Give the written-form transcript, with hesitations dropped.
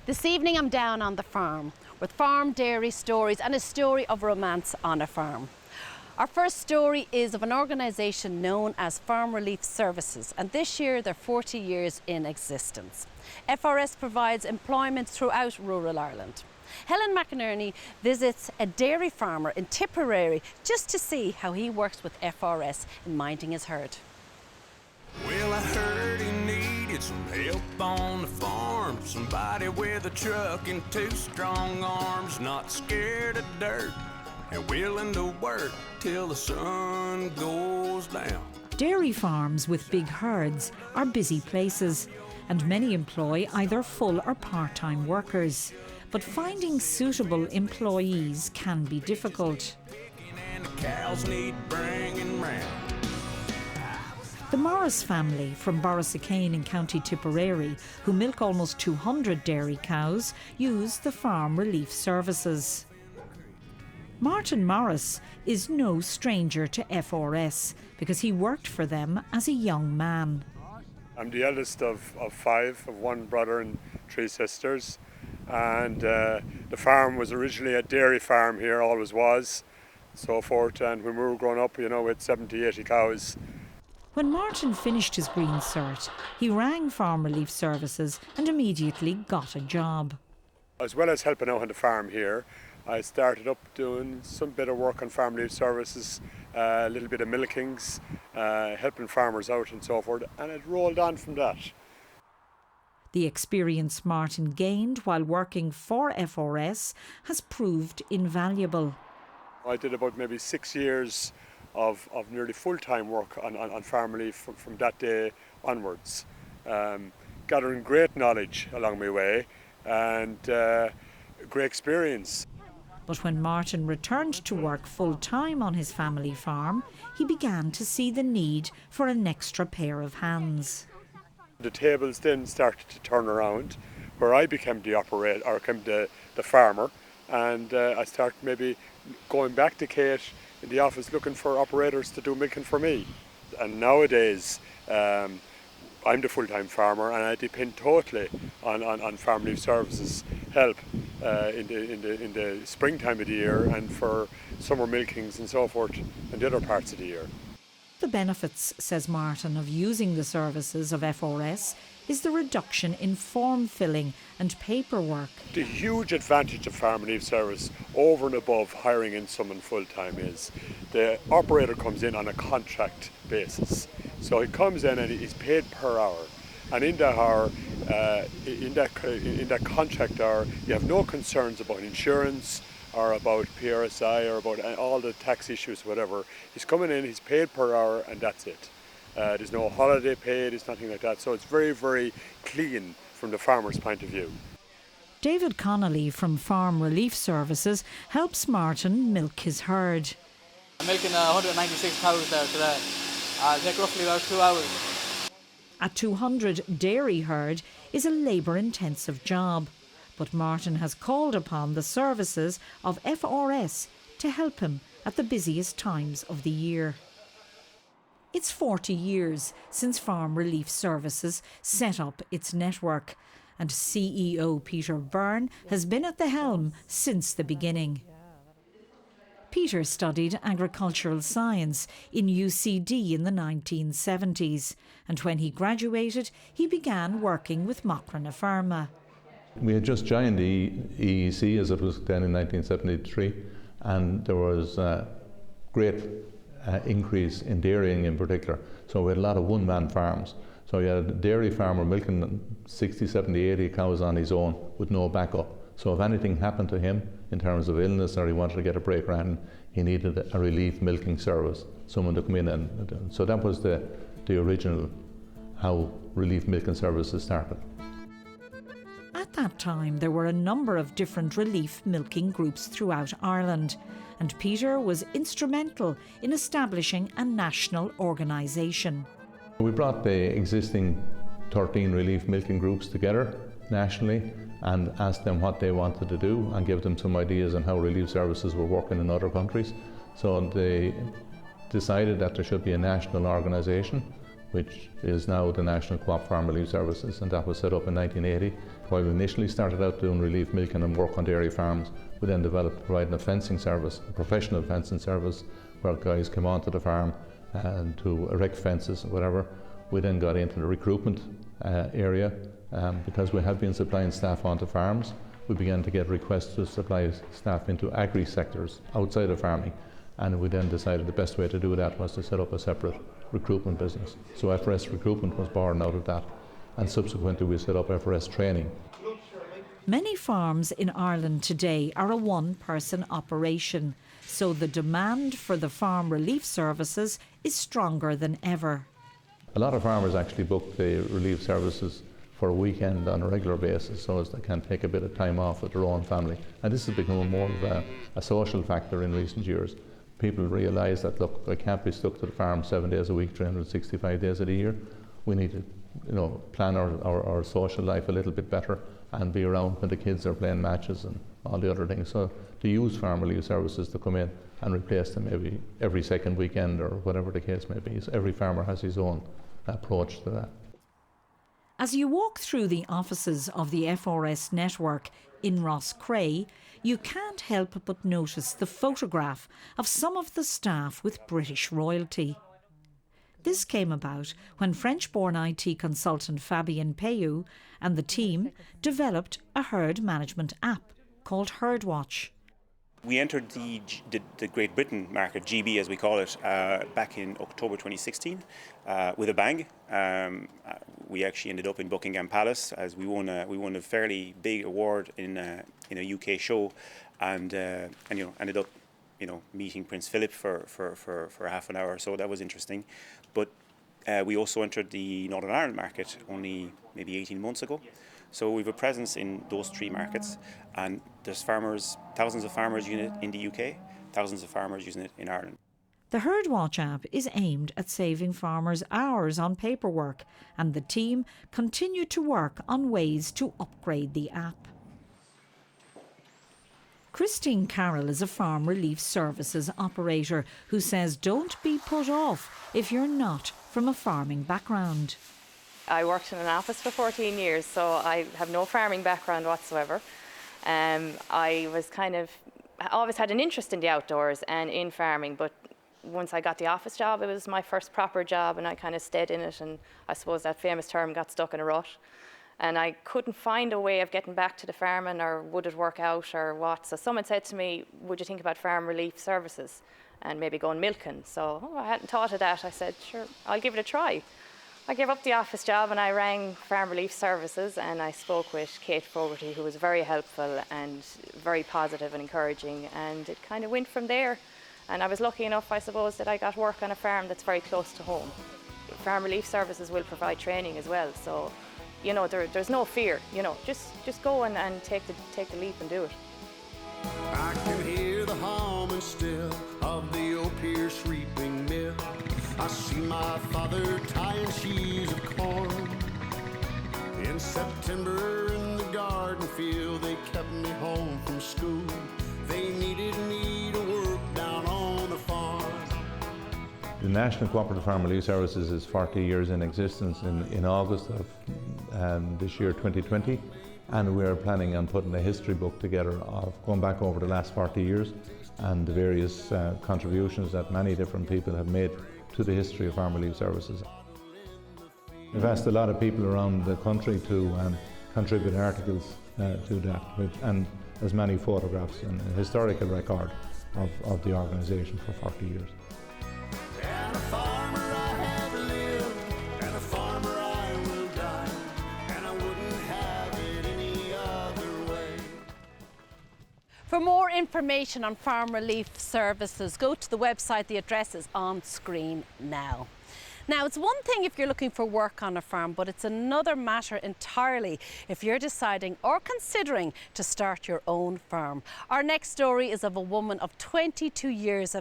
This evening I'm down on the farm with farm dairy stories and a story of romance on a farm. Our first story is of an organisation known as Farm Relief Services, and this year they're 40 years in existence. FRS provides employment throughout rural Ireland. Helen McInerney visits a dairy farmer in Tipperary just to see how he works with FRS in minding his herd. Well, I heard he needed some help on the farm. Somebody with a truck and two strong arms, not scared of dirt and willing to work till the sun goes down. Dairy farms with big herds are busy places, and many employ either full or part-time workers. But finding suitable employees can be difficult. And the cows need bringing round. The Morris family from Borrisacane in County Tipperary, who milk almost 200 dairy cows, use the Farm Relief Services. Martin Morris is no stranger to FRS because he worked for them as a young man. I'm the eldest of five, of one brother and three sisters. And the farm was originally a dairy farm here, always was, so forth. And when we were growing up, we had 70, 80 cows. When Martin finished his Green Cert, he rang Farm Relief Services and immediately got a job. As well as helping out on the farm here, I started up doing some bit of work on Farm Relief Services, a little bit of milkings, helping farmers out and so forth, and it rolled on from that. The experience Martin gained while working for FRS has proved invaluable. I did about maybe 6 years of nearly full-time work on farm relief from that day onwards, gathering great knowledge along my way and great experience. But when Martin returned to work full-time on his family farm, he began to see the need for an extra pair of hands. The tables then started to turn around, where I became the operator, or became the farmer, and I started maybe going back to Kate in the office looking for operators to do milking for me. And nowadays, I'm the full-time farmer, and I depend totally on Farm Relief Services help in the springtime of the year and for summer milkings and so forth, and the other parts of the year. The benefits, says Martin, of using the services of FRS is the reduction in form filling and paperwork. The huge advantage of Farm Relief Service over and above hiring in someone full-time is the operator comes in on a contract basis. So he comes in and he's paid per hour. And in that hour, in that contract hour, you have no concerns about insurance or about PRSI or about all the tax issues, whatever. He's coming in, he's paid per hour, and that's it. There's no holiday pay, there's nothing like that. So it's very, very clean from the farmer's point of view. David Connolly from Farm Relief Services helps Martin milk his herd. I'm milking 196 cows there today. It'll take roughly about 2 hours. A 200 dairy herd is a labour-intensive job, but Martin has called upon the services of FRS to help him at the busiest times of the year. It's 40 years since Farm Relief Services set up its network, and CEO Peter Byrne has been at the helm since the beginning. Peter studied agricultural science in UCD in the 1970s, and when he graduated, he began working with Macra Pharma. We had just joined the EEC, as it was then in 1973, and there was a great increase in dairying in particular. So we had a lot of one-man farms. So you had a dairy farmer milking 60, 70, 80 cows on his own with no backup. So if anything happened to him in terms of illness or he wanted to get a break ran, he needed a relief milking service, someone to come in. And so that was the original how relief milking services started. At that time, there were a number of different relief milking groups throughout Ireland, and Peter was instrumental in establishing a national organisation. We brought the existing 13 relief milking groups together nationally and asked them what they wanted to do and give them some ideas on how relief services were working in other countries. So they decided that there should be a national organisation which is now the National Co-op Farm Relief Services, and that was set up in 1980. While we initially started out doing relief milking and work on dairy farms, we then developed providing a fencing service, a professional fencing service, where guys came onto the farm and to erect fences or whatever. We then got into the recruitment area. Because we had been supplying staff onto farms, we began to get requests to supply staff into agri sectors outside of farming, and we then decided the best way to do that was to set up a separate recruitment business. So FRS Recruitment was born out of that, and subsequently we set up FRS Training. Many farms in Ireland today are a one-person operation, so the demand for the farm relief services is stronger than ever. A lot of farmers actually book the relief services for a weekend on a regular basis so as they can take a bit of time off with their own family. And this has become more of a social factor in recent years. People realise that, look, I can't be stuck to the farm 7 days a week, 365 days of the year. We need to plan our social life a little bit better and be around when the kids are playing matches and all the other things. So to use farm relief services to come in and replace them maybe every second weekend or whatever the case may be. So every farmer has his own approach to that. As you walk through the offices of the FRS network in Rosscray, you can't help but notice the photograph of some of the staff with British royalty. This came about when French-born IT consultant Fabien Peyaud and the team developed a herd management app called Herdwatch. We entered the Great Britain market, GB as we call it, back in October 2016 with a bang. We actually ended up in Buckingham Palace as we won a fairly big award in a UK show, and ended up meeting Prince Philip for half an hour. So that was interesting. But we also entered the Northern Ireland market only maybe 18 months ago. So we have a presence in those three markets, and there's thousands of farmers using it in the UK, thousands of farmers using it in Ireland. The Herdwatch app is aimed at saving farmers hours on paperwork, and the team continue to work on ways to upgrade the app. Christine Carroll is a farm relief services operator who says don't be put off if you're not from a farming background. I worked in an office for 14 years, so I have no farming background whatsoever. I always had an interest in the outdoors and in farming, but once I got the office job, it was my first proper job, and I kind of stayed in it, and I suppose that famous term, got stuck in a rut. And I couldn't find a way of getting back to the farming, or would it work out, or what. So someone said to me, would you think about farm relief services and maybe going milking? So I hadn't thought of that. I said, sure, I'll give it a try. I gave up the office job and I rang Farm Relief Services, and I spoke with Kate Fogarty, who was very helpful and very positive and encouraging, and it kind of went from there. And I was lucky enough, I suppose, that I got work on a farm that's very close to home. Farm Relief Services will provide training as well, so there's no fear. Just go and take the leap and do it. I can hear the humming still of the old Pierce reaping mill. I see my father tying sheaves of corn. In September in the garden field, they kept me home from school. They needed me to work down on the farm. The National Cooperative Farm Relief Services is 40 years in existence in August of this year, 2020. And we're planning on putting a history book together of going back over the last 40 years and the various contributions that many different people have made to the history of farm relief services. We've asked a lot of people around the country to contribute articles to that, and as many photographs and a historical record of the organisation for 40 years. And a farmer I have lived, and a farmer I will die, and I wouldn't have it any other way. For more information on farm relief services, go to the website. The address is on screen now. Now, it's one thing if you're looking for work on a farm, but it's another matter entirely if you're deciding or considering to start your own farm. Our next story is of a woman of 22 years of